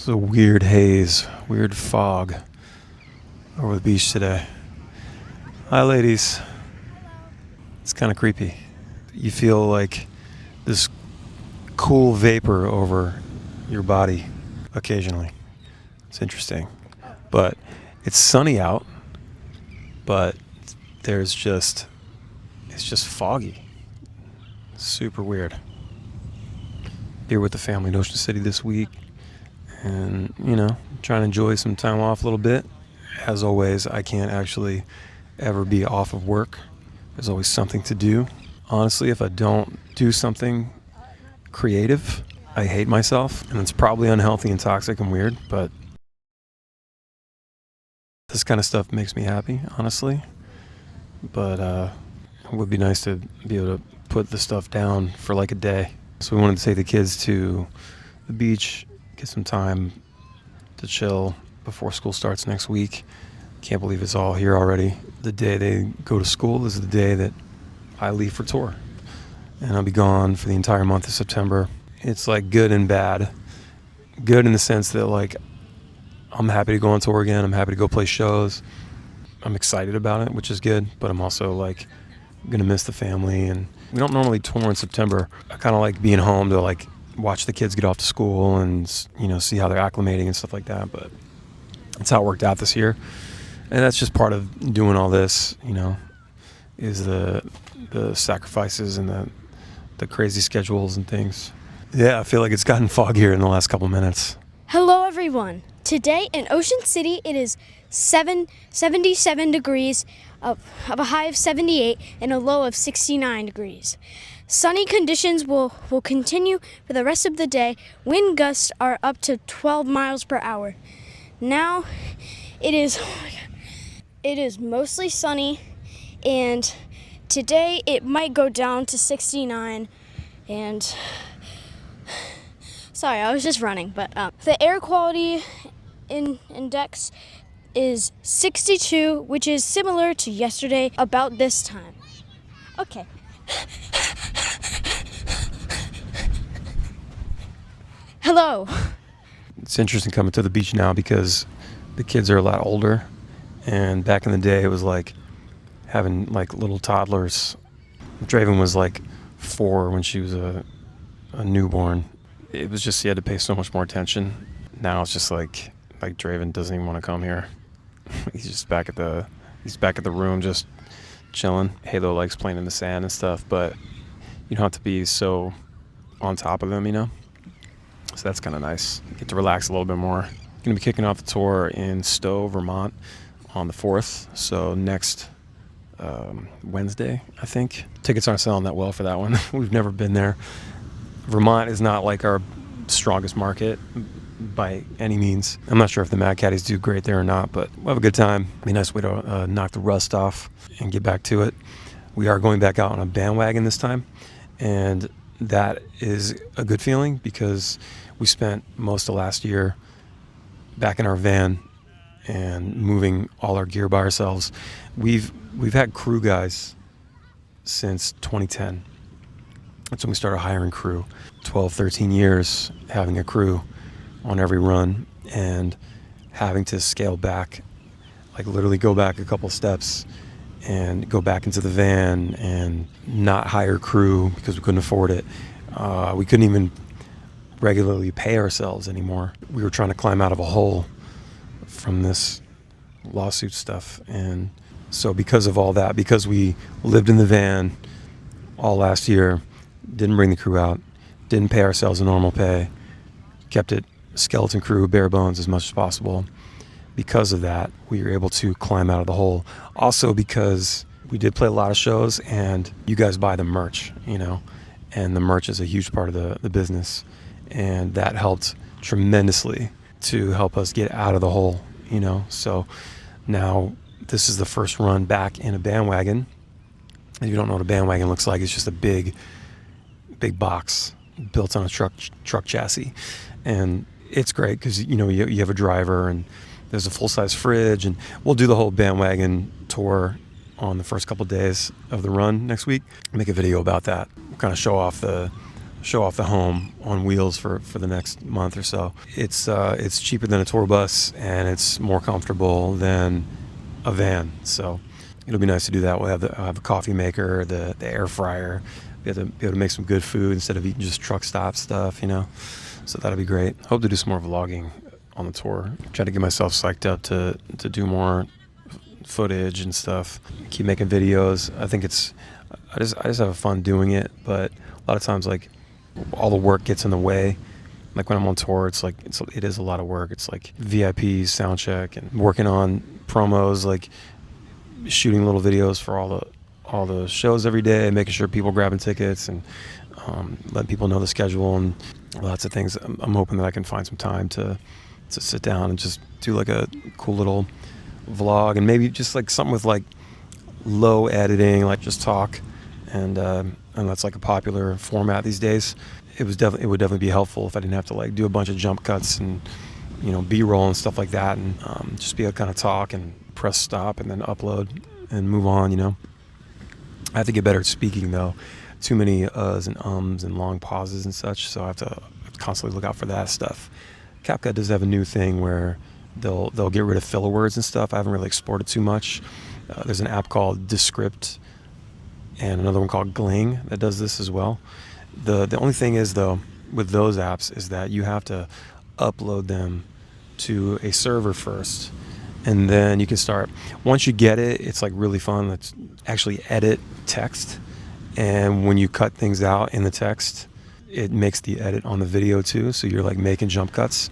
It's a weird haze, weird fog over the beach today. Hi, ladies. It's kind of creepy. You feel like this cool vapor over your body occasionally. It's interesting. But it's sunny out, but it's just foggy. Super weird. Here with the family in Ocean City this week, and trying to enjoy some time off a little bit. As always, I can't actually ever be off of work. There's always something to do. Honestly, if I don't do something creative, I hate myself, and it's probably unhealthy and toxic and weird, but this kind of stuff makes me happy, honestly. But it would be nice to be able to put the stuff down for like a day. So we wanted to take the kids to the beach, get some time to chill before school starts next week. Can't believe it's all here already. The day they go to school is the day that I leave for tour. And I'll be gone for the entire month of September. It's like good and bad. Good in the sense that like I'm happy to go on tour again. I'm happy to go play shows. I'm excited about it, which is good. But I'm also like gonna miss the family, and we don't normally tour in September. I kind of like being home to like watch the kids get off to school and see how they're acclimating and stuff like that. But that's how it worked out this year, and that's just part of doing all this. Is the sacrifices and the crazy schedules and things. Yeah, I feel like it's gotten foggier in the last couple minutes. Hello everyone. Today in Ocean City it is 77 degrees, of a high of 78 and a low of 69 degrees. Sunny conditions will continue for the rest of the day. Wind gusts are up to 12 miles per hour. Now it is mostly sunny, and today it might go down to 69. And sorry, I was just running, but the air quality index is 62, which is similar to yesterday about this time. Okay. Hello. It's interesting coming to the beach now because the kids are a lot older, and back in the day it was like having like little toddlers. Draven was like 4 when she was a newborn. It was just, you had to pay so much more attention. Now it's just like Draven doesn't even want to come here. He's just back at the room just chilling. Halo likes playing in the sand and stuff, but you don't have to be so on top of them, So that's kind of nice. Get to relax a little bit more. Going to be kicking off the tour in Stowe, Vermont on the 4th. So next Wednesday, I think. Tickets aren't selling that well for that one. We've never been there. Vermont is not like our strongest market by any means. I'm not sure if the Mad Caddies do great there or not, but we'll have a good time. Be a nice way to knock the rust off and get back to it. We are going back out on a bandwagon this time, and that is a good feeling because we spent most of last year back in our van and moving all our gear by ourselves. We've had crew guys since 2010. That's when we started hiring crew. 12, 13 years having a crew on every run, and having to scale back, like literally go back a couple steps and go back into the van and not hire crew because we couldn't afford it. We couldn't even regularly pay ourselves anymore. We were trying to climb out of a hole from this lawsuit stuff. And so because of all that, because we lived in the van all last year, didn't bring the crew out, didn't pay ourselves a normal pay, kept it skeleton crew, bare bones as much as possible. Because of that, we were able to climb out of the hole. Also because we did play a lot of shows, and you guys buy the merch, and the merch is a huge part of the business, and that helped tremendously to help us get out of the hole, So now this is the first run back in a bandwagon. If you don't know what a bandwagon looks like, it's just a big box built on a truck chassis, and it's great because you have a driver and there's a full-size fridge, and we'll do the whole bandwagon tour on the first couple of days of the run next week. Make a video about that. We'll kind of show off the show off the home on wheels for the next month or so. It's cheaper than a tour bus, and it's more comfortable than a van. So it'll be nice to do that. I'll have a coffee maker, the air fryer. Be able to make some good food instead of eating just truck stop stuff, So that'll be great. Hope to do some more vlogging on the tour. Try to get myself psyched up to do more footage and stuff. Keep making videos. I think I just have fun doing it, but a lot of times like all the work gets in the way. Like when I'm on tour, it is a lot of work. It's like VIPs, sound check, and working on promos, like shooting little videos for all the shows every day, making sure people grabbing tickets and letting people know the schedule and lots of things. I'm hoping that I can find some time to sit down and just do like a cool little vlog, and maybe just like something with like low editing, like just talk, and that's like a popular format these days. It would definitely be helpful if I didn't have to like do a bunch of jump cuts and B-roll and stuff like that, and just be able to kind of talk and press stop and then upload and move on. I have to get better at speaking though. Too many uhs and ums and long pauses and such, so I have to constantly look out for that stuff. CapCut does have a new thing where they'll get rid of filler words and stuff. I haven't really explored it too much. There's an app called Descript and another one called Gling that does this as well. The only thing is though with those apps is that you have to upload them to a server first, and then you can start. Once you get it, it's like really fun. Let's actually edit text, and when you cut things out in the text, it makes the edit on the video too. So you're like making jump cuts.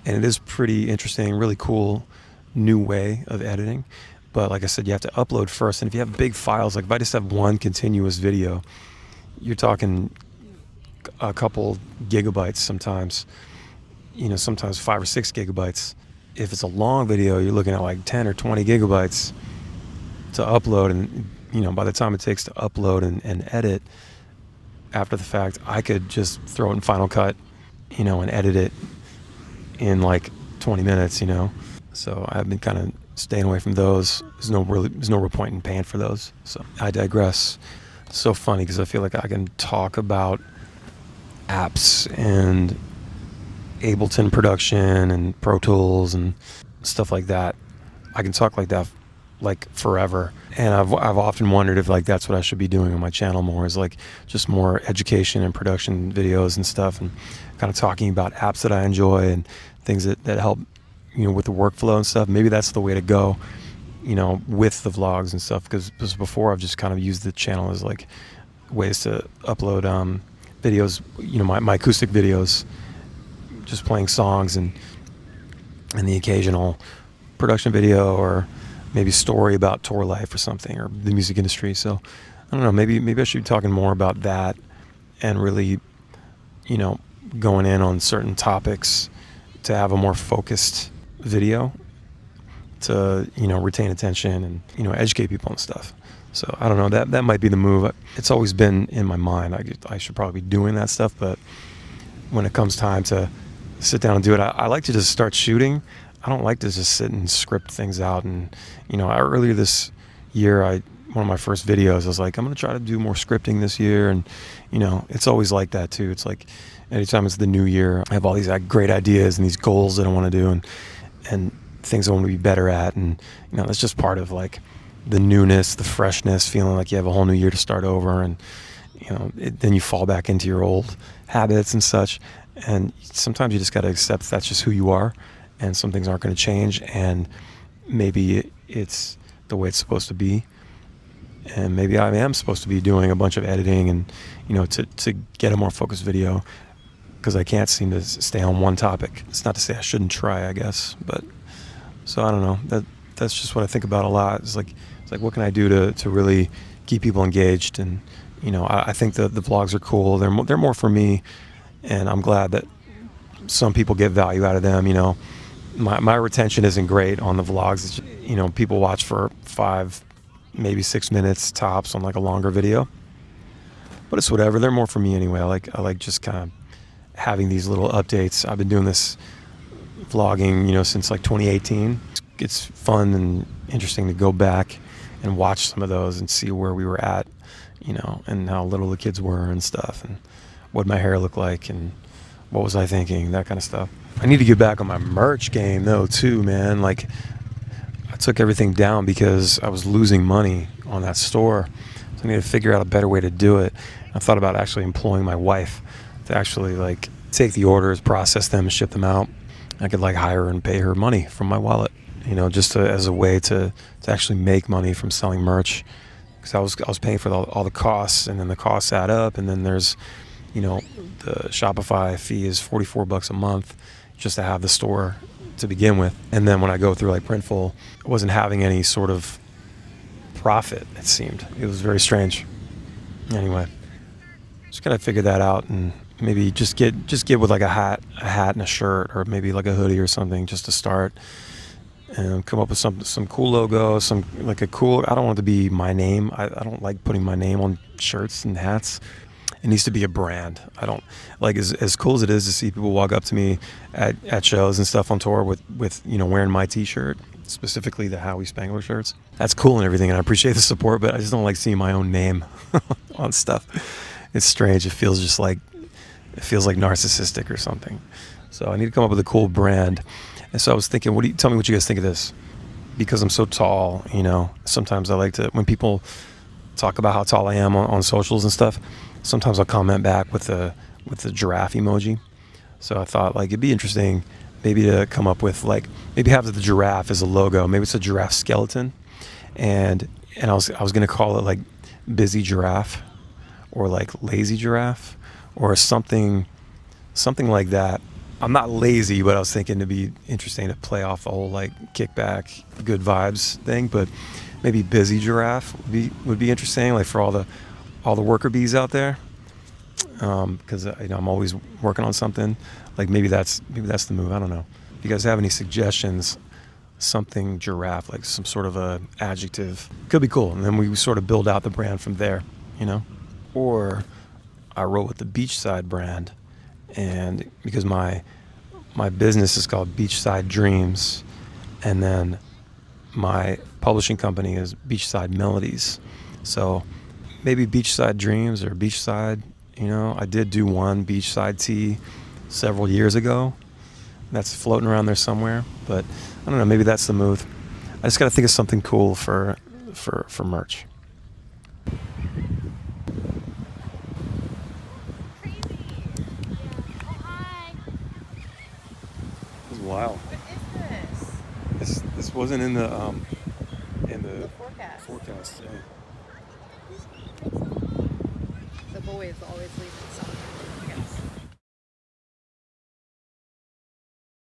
And it is pretty interesting, really cool new way of editing. But like I said, you have to upload first. And if you have big files, like if I just have one continuous video, you're talking a couple gigabytes sometimes, sometimes 5 or 6 gigabytes. If it's a long video, you're looking at like 10 or 20 gigabytes to upload. And, by the time it takes to upload and edit after the fact, I could just throw it in Final Cut, and edit it in like 20 minutes, So I've been kind of staying away from those. There's no real point in paying for those. So I digress. It's so funny because I feel like I can talk about apps and Ableton production and Pro Tools and stuff like that. I can talk like that like forever. And I've often wondered if like that's what I should be doing on my channel more, is like just more education and production videos and stuff, and kind of talking about apps that I enjoy and things that help, with the workflow and stuff. Maybe that's the way to go, with the vlogs and stuff, because before I've just kind of used the channel as like ways to upload videos, my acoustic videos, just playing songs and the occasional production video or maybe story about tour life or something, or the music industry. So I don't know, maybe I should be talking more about that and really, going in on certain topics to have a more focused video to, retain attention and, educate people and stuff. So I don't know, that might be the move. It's always been in my mind. I should probably be doing that stuff, but when it comes time to sit down and do it, I like to just start shooting. I don't like to just sit and script things out. And, earlier this year, one of my first videos, I was like, I'm going to try to do more scripting this year. And, it's always like that too. It's like anytime it's the new year, I have all these great ideas and these goals that I want to do and things I want to be better at. And, that's just part of like the newness, the freshness, feeling like you have a whole new year to start over. And, then you fall back into your old habits and such. And sometimes you just got to accept that's just who you are. And some things aren't going to change, and maybe it's the way it's supposed to be, and maybe I am supposed to be doing a bunch of editing and to get a more focused video, because I can't seem to stay on one topic. It's not to say I shouldn't try, I guess, but so I don't know. That's just what I think about a lot. It's like what can I do to really keep people engaged? And I think the vlogs are cool. They're more for me, and I'm glad that some people get value out of them. My retention isn't great on the vlogs. It's just, people watch for 5, maybe 6 minutes tops on like a longer video. But it's whatever. They're more for me anyway. I like just kind of having these little updates. I've been doing this vlogging, since like 2018. It's fun and interesting to go back and watch some of those and see where we were at, and how little the kids were and stuff, and what my hair looked like and what was I thinking, that kind of stuff. I need to get back on my merch game though too, man. Like I took everything down because I was losing money on that store. So I need to figure out a better way to do it. I thought about actually employing my wife to actually like take the orders, process them, and ship them out. I could like hire her and pay her money from my wallet, just as a way to actually make money from selling merch. Because I was paying for all the costs, and then the costs add up, and then there's, the Shopify fee is $44 a month just to have the store to begin with. And then when I go through like Printful, I wasn't having any sort of profit, it seemed. It was very strange. Anyway, just gotta figure that out and maybe just get with like a hat and a shirt, or maybe like a hoodie or something just to start, and come up with some cool logo, like a cool, I don't want it to be my name. I don't like putting my name on shirts and hats. It needs to be a brand. I don't like, as cool as it is to see people walk up to me at shows and stuff on tour with wearing my t-shirt, specifically the Howi Spangler shirts. That's cool and everything, and I appreciate the support, but I just don't like seeing my own name on stuff. It's strange. It feels like narcissistic or something. So I need to come up with a cool brand. And so I was thinking, tell me what you guys think of this? Because I'm so tall, sometimes I like to, when people talk about how tall I am on socials and stuff, sometimes I'll comment back with the giraffe emoji. So I thought like it'd be interesting maybe to come up with like, maybe have the giraffe as a logo. Maybe it's a giraffe skeleton. And I was going to call it like busy giraffe, or like lazy giraffe, or something like that. I'm not lazy, but I was thinking it'd be interesting to play off the whole like kickback, good vibes thing. But maybe busy giraffe would be interesting, like for all the worker bees out there. Because I'm always working on something. Like maybe that's the move. I don't know. If you guys have any suggestions, something giraffe, like some sort of a adjective, could be cool. And then we sort of build out the brand from there, Or I wrote with the Beachside brand, and because my business is called Beachside Dreams, and then my publishing company is Beachside Melodies. So maybe Beachside Dreams or Beachside, I did do one Beachside tee several years ago. That's floating around there somewhere, but I don't know, maybe that's the move. I just got to think of something cool for merch. Wow. What is this? This wasn't in the forecast. Yeah. The boys always leave something.